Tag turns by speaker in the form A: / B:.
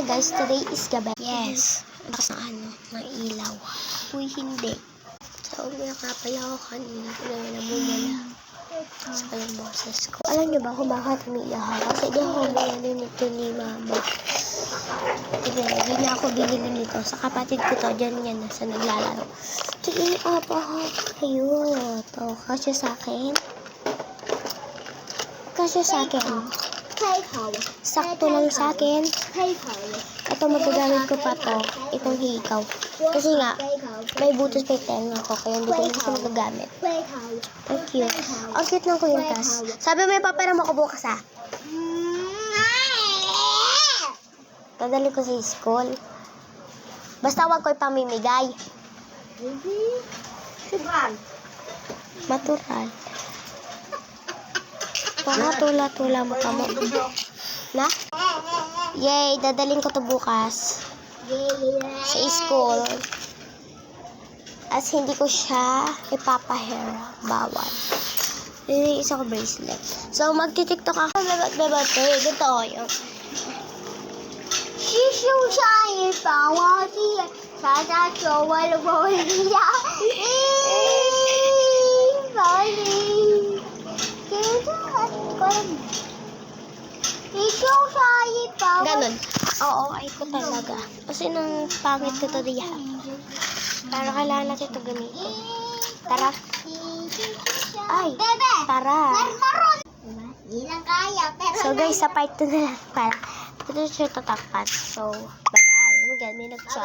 A: Hi guys, today is gabi. Yes. Ng ilaw. Uy, hindi. So, umiyak-apay ako kanina. Kaya namumula. Sa yung boses ko. Alam niyo ba kung bakit umiiyak ako? Kasi di ako umiyak nito ni mama. Hindi niya ako binili nito. Sa kapatid ko to, dyan yan, nasa naglalaro. Tingin ako kayo. Ito, kasya sa akin. Kasya sa akin. Sakto lang sa akin. Ito, magagamit ko pa to. Itong hikaw. Kasi nga, may butos pa yung tenga ko. Kaya hindi ko na siya magagamit. Thank you. Ang cute lang ko yung tas. Sabi mo, ipaparam ako bukas ha. Dadali ko sa school. Basta wag ko ipamimigay. Matural. Pangatula-tula mo ka mo. Na? Yay, dadalhin ko to bukas. Sa school. As hindi ko siya ipapahair. Bawal. Yung isa ko bracelet. So, magti-tiktok ako. Bebate. Ganito ko yung.
B: 是树上一放我的，大家说我的梦一样，放你，你树上一放。
A: Ganon. Oo, ay ko talaga. Kasi nang pangit ko to diya. Pero kailangan natin ito gamitin. Tara. Ay, tara. So guys, sa part 2 na lang pala. Ito siya tatakpan. So, bye-bye. May nag-chat.